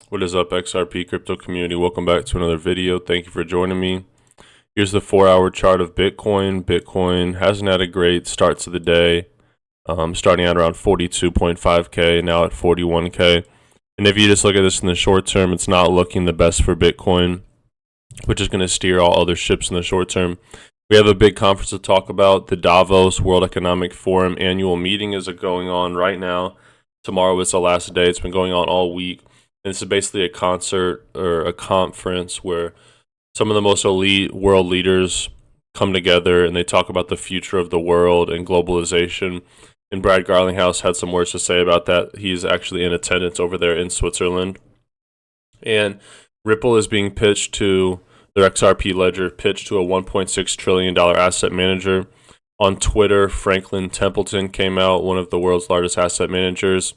What is up, XRP crypto community? Welcome back to another video. Thank you for joining me. Here's the 4-hour chart of Bitcoin. Bitcoin hasn't had a great start to the day, starting at around 42.5K, now at 41K. And if you just look at this in the short term, it's not looking the best for Bitcoin, which is going to steer all other ships in the short term. We have a big conference to talk about. The Davos World Economic Forum annual meeting is going on right now. Tomorrow is the last day. It's been going on all week. And this is basically a concert or a conference where some of the most elite world leaders come together and they talk about the future of the world and globalization. And Brad Garlinghouse had some words to say about that. He's actually in attendance over there in Switzerland. And Ripple is being pitched to, their XRP ledger pitched to a $1.6 trillion asset manager. On Twitter, Franklin Templeton came out, one of the world's largest asset managers,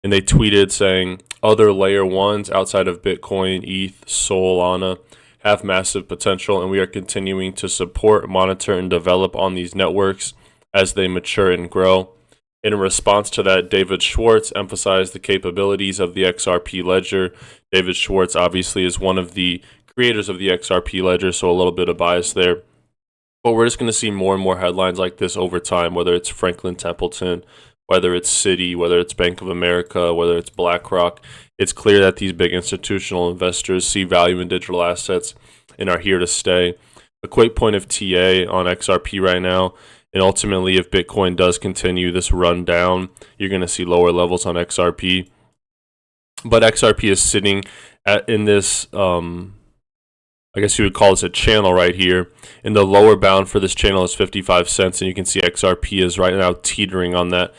and they tweeted saying, other layer ones outside of Bitcoin, ETH, Solana have massive potential, and we are continuing to support, monitor, and develop on these networks as they mature and grow. In response to that, David Schwartz emphasized the capabilities of the XRP ledger. David Schwartz obviously is one of the creators of the XRP ledger, so a little bit of bias there. But we're just going to see more and more headlines like this over time, whether it's Franklin Templeton, whether it's Citi, whether it's Bank of America, whether it's BlackRock. It's clear that these big institutional investors see value in digital assets and are here to stay. A quick point of TA on XRP right now, and ultimately if Bitcoin does continue this run down, you're going to see lower levels on XRP. But XRP is sitting in this, I guess you would call this a channel right here. And the lower bound for this channel is 55 cents, and you can see XRP is right now teetering on that.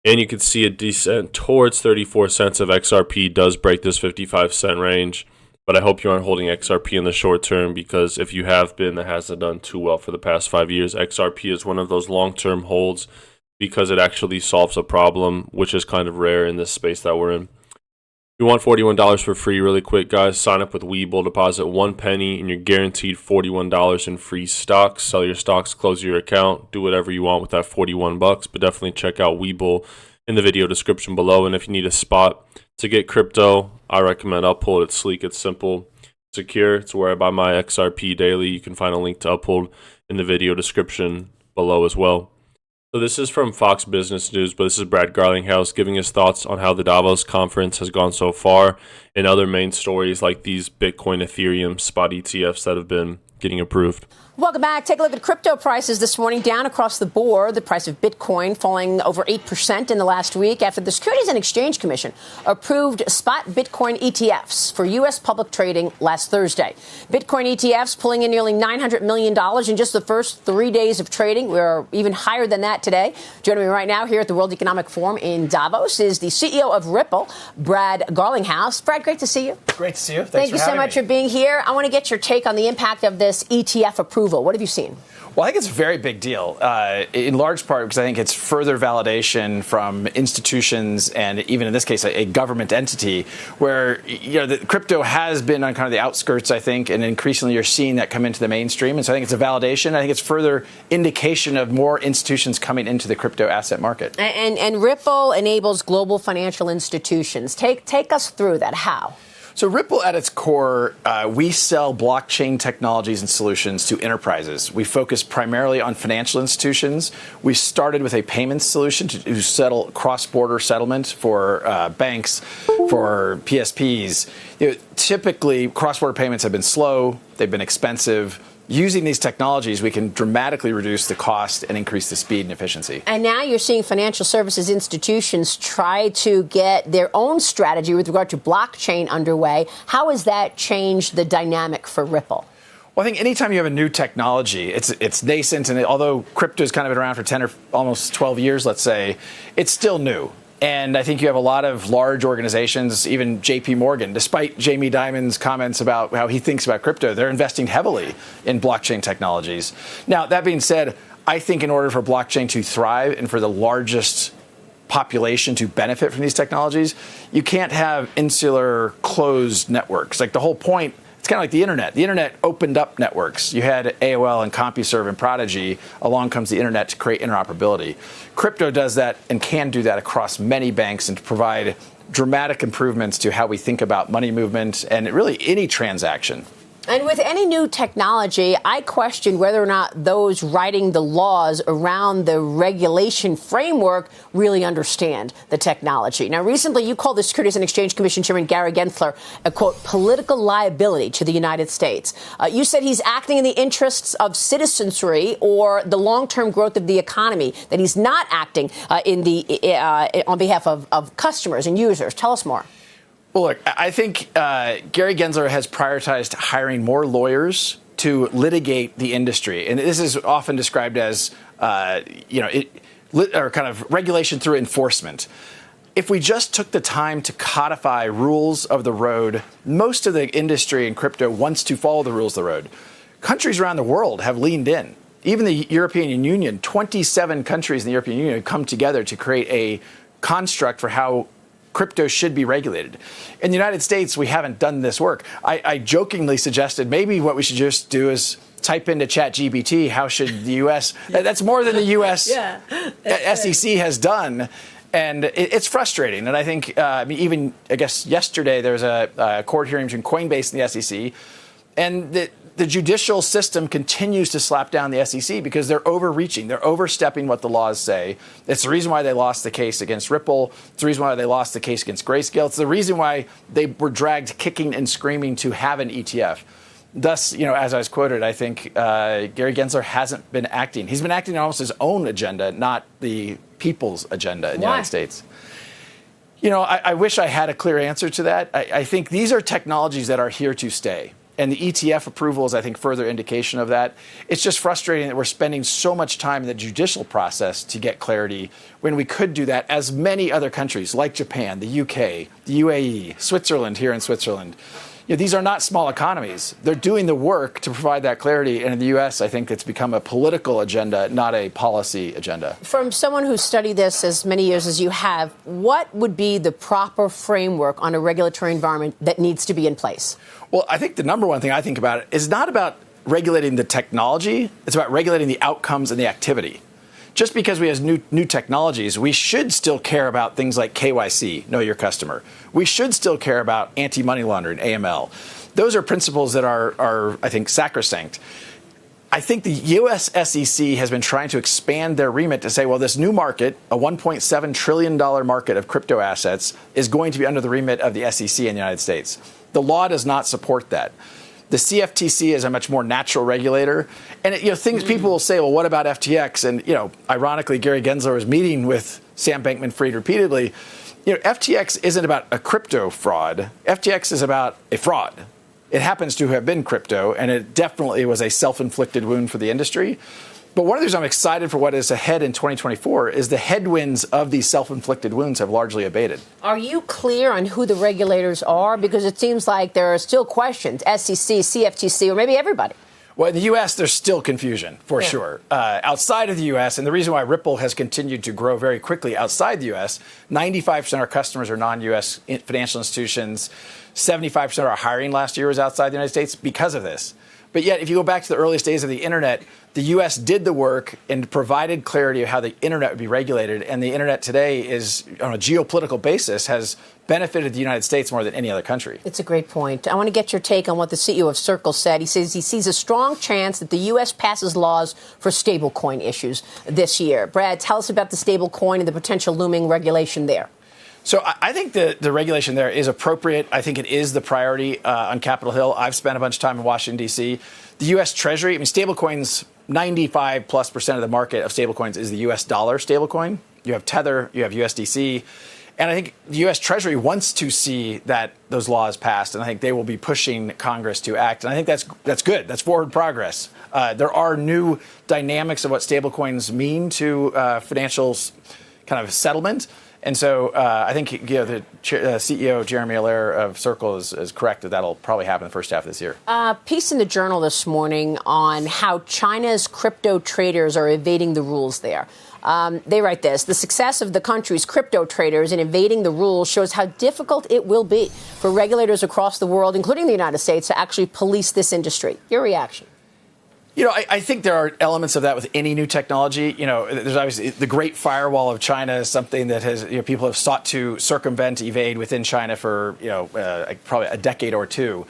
And you can see a descent towards 34 cents if XRP does break this 55 cent range. But I hope you aren't holding XRP in the short term, because if you have been, that hasn't done too well for the past 5 years. XRP is one of those long-term holds because it actually solves a problem, which is kind of rare in this space that we're in. If you want $41 for free really quick, guys, sign up with Webull, deposit 1 penny, and you're guaranteed $41 in free stocks. Sell your stocks, close your account, do whatever you want with that $41, but definitely check out Webull in the video description below. And if you need a spot to get crypto, I recommend Uphold. It's sleek, it's simple, secure. It's where I buy my XRP daily. You can find a link to Uphold in the video description below as well. So this is from Fox Business News, but this is Brad Garlinghouse giving his thoughts on how the Davos Conference has gone so far and other main stories like these Bitcoin, Ethereum, spot ETFs that have been getting approved. Welcome back. Take a look at crypto prices this morning, down across the board. The price of Bitcoin falling over 8% in the last week after the Securities and Exchange Commission approved spot Bitcoin ETFs for U.S. public trading last Thursday. Bitcoin ETFs pulling in nearly $900 million in just the first 3 days of trading. We're even higher than that today. Joining me right now here at the World Economic Forum in Davos is the CEO of Ripple, Brad Garlinghouse. Brad, great to see you. Great to see you. Thank you so much for being here. I want to get your take on the impact of this ETF approval. What have you seen? Well, I think it's a very big deal, in large part because I think it's further validation from institutions and even in this case, a government entity where, the crypto has been on kind of the outskirts, I think, and increasingly you're seeing that come into the mainstream. And so I think it's a validation. I think it's further indication of more institutions coming into the crypto asset market. And Ripple enables global financial institutions. Take us through that. How? So Ripple at its core, we sell blockchain technologies and solutions to enterprises. We focus primarily on financial institutions. We started with a payments solution to settle cross-border settlement for banks, for PSPs. Typically, cross-border payments have been slow. They've been expensive. Using these technologies, we can dramatically reduce the cost and increase the speed and efficiency. And now you're seeing financial services institutions try to get their own strategy with regard to blockchain underway. How has that changed the dynamic for Ripple? Well, I think anytime you have a new technology, it's nascent, and although crypto has kind of been around for 10 or almost 12 years, let's say, it's still new. And I think you have a lot of large organizations, even JP Morgan, despite Jamie Dimon's comments about how he thinks about crypto, they're investing heavily in blockchain technologies. Now, that being said, I think in order for blockchain to thrive and for the largest population to benefit from these technologies, you can't have insular closed networks. Like the whole point, it's kind of like the internet. The internet opened up networks. You had AOL and CompuServe and Prodigy. Along comes the internet to create interoperability. Crypto does that and can do that across many banks and to provide dramatic improvements to how we think about money movement and really any transaction. And with any new technology, I question whether or not those writing the laws around the regulation framework really understand the technology. Now, recently, you called the Securities and Exchange Commission Chairman Gary Gensler a, quote, political liability to the United States. You said he's acting in the interests of citizenry or the long-term growth of the economy, that he's not acting on behalf of customers and users. Tell us more. Well, look, I think Gary Gensler has prioritized hiring more lawyers to litigate the industry. And this is often described as, or kind of regulation through enforcement. If we just took the time to codify rules of the road, most of the industry in crypto wants to follow the rules of the road. Countries around the world have leaned in. Even the European Union, 27 countries in the European Union have come together to create a construct for how crypto should be regulated. In the United States, we haven't done this work. I jokingly suggested maybe what we should just do is type into ChatGPT, how should the U.S. That's more than the U.S. SEC has done. And it's frustrating. And I think I guess yesterday there was a court hearing between Coinbase and the SEC. And the judicial system continues to slap down the SEC because they're overreaching. They're overstepping what the laws say. It's the reason why they lost the case against Ripple. It's the reason why they lost the case against Grayscale. It's the reason why they were dragged kicking and screaming to have an ETF. Thus, as I was quoted, I think Gary Gensler hasn't been acting. He's been acting on almost his own agenda, not the people's agenda in the United States. I wish I had a clear answer to that. I think these are technologies that are here to stay. And the ETF approval is, I think, further indication of that. It's just frustrating that we're spending so much time in the judicial process to get clarity when we could do that, as many other countries like Japan, the UK, the UAE, Switzerland, here in Switzerland. These are not small economies. They're doing the work to provide that clarity. And in the U.S., I think it's become a political agenda, not a policy agenda. From someone who's studied this as many years as you have, what would be the proper framework on a regulatory environment that needs to be in place? Well, I think the number one thing I think about is not about regulating the technology. It's about regulating the outcomes and the activity. Just because we have new technologies, we should still care about things like KYC, know your customer. We should still care about anti-money laundering, AML. Those are principles that are, I think, sacrosanct. I think the U.S. SEC has been trying to expand their remit to say, well, this new market, a $1.7 trillion market of crypto assets, is going to be under the remit of the SEC in the United States. The law does not support that. The CFTC is a much more natural regulator. And, things people will say, well, what about FTX? And, ironically, Gary Gensler was meeting with Sam Bankman-Fried repeatedly. FTX isn't about a crypto fraud. FTX is about a fraud. It happens to have been crypto, and it definitely was a self-inflicted wound for the industry. But one of the reasons I'm excited for what is ahead in 2024 is the headwinds of these self-inflicted wounds have largely abated. Are you clear on who the regulators are? Because it seems like there are still questions, SEC, CFTC, or maybe everybody. Well, in the U.S., there's still confusion, for sure. Outside of the U.S., and the reason why Ripple has continued to grow very quickly outside the U.S., 95% of our customers are non-U.S. financial institutions. 75% of our hiring last year was outside the United States because of this. But yet, if you go back to the earliest days of the Internet, the U.S. did the work and provided clarity of how the Internet would be regulated. And the Internet today is, on a geopolitical basis, has benefited the United States more than any other country. It's a great point. I want to get your take on what the CEO of Circle said. He says he sees a strong chance that the U.S. passes laws for stablecoin issues this year. Brad, tell us about the stablecoin and the potential looming regulation there. So I think the regulation there is appropriate. I think it is the priority on Capitol Hill. I've spent a bunch of time in Washington, D.C. The U.S. Treasury, stablecoins, 95+% of the market of stablecoins is the U.S. dollar stablecoin. You have Tether, you have USDC. And I think the U.S. Treasury wants to see that those laws passed, and I think they will be pushing Congress to act. And I think that's good. That's forward progress. There are new dynamics of what stablecoins mean to financial kind of settlement. And so I think the CEO, Jeremy Allaire of Circle, is correct that that'll probably happen the first half of this year. Piece in the Journal this morning on how China's crypto traders are evading the rules there. They write this: the success of the country's crypto traders in evading the rules shows how difficult it will be for regulators across the world, including the United States, to actually police this industry. Your reaction? You know, I think there are elements of that with any new technology. You know, there's obviously the Great Firewall of China is something that has, people have sought to circumvent, evade within China for, probably a decade or two.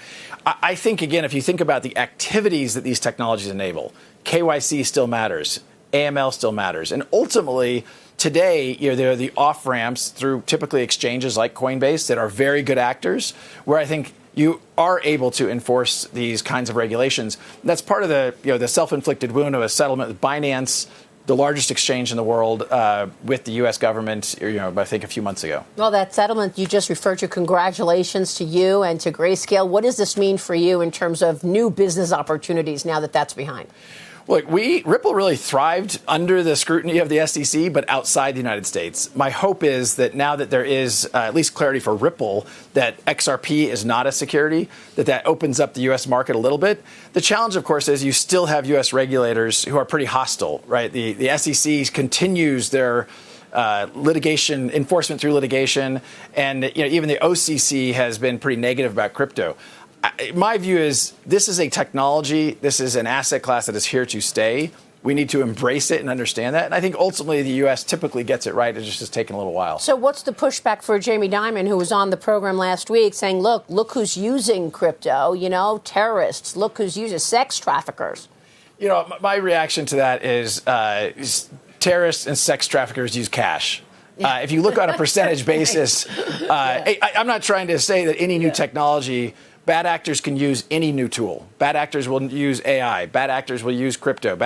I think, again, if you think about the activities that these technologies enable, KYC still matters, AML still matters. And ultimately, today, there are the off-ramps through typically exchanges like Coinbase that are very good actors, where I think you are able to enforce these kinds of regulations. That's part of the self-inflicted wound of a settlement with Binance, the largest exchange in the world, with the U.S. government, I think a few months ago. Well, that settlement you just referred to, congratulations to you and to Grayscale. What does this mean for you in terms of new business opportunities now that that's behind? Look, Ripple really thrived under the scrutiny of the SEC, but outside the United States. My hope is that now that there is at least clarity for Ripple that XRP is not a security, that opens up the U.S. market a little bit. The challenge, of course, is you still have U.S. regulators who are pretty hostile, right? The SEC continues their litigation, enforcement through litigation, and even the OCC has been pretty negative about crypto. My view is this is a technology, this is an asset class that is here to stay. We need to embrace it and understand that. And I think ultimately the U.S. typically gets it right. It just has taken a little while. So what's the pushback for Jamie Dimon, who was on the program last week saying, look who's using crypto, terrorists, look who's using sex traffickers? My reaction to that is terrorists and sex traffickers use cash. If you look on a percentage basis, I'm not trying to say that any new technology, bad actors can use any new tool. Bad actors will use AI. Bad actors will use crypto.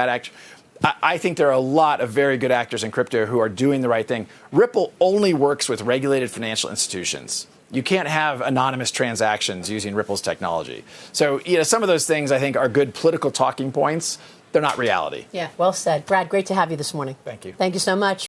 I think there are a lot of very good actors in crypto who are doing the right thing. Ripple only works with regulated financial institutions. You can't have anonymous transactions using Ripple's technology. So, some of those things I think are good political talking points. They're not reality. Yeah, well said. Brad, great to have you this morning. Thank you. Thank you so much.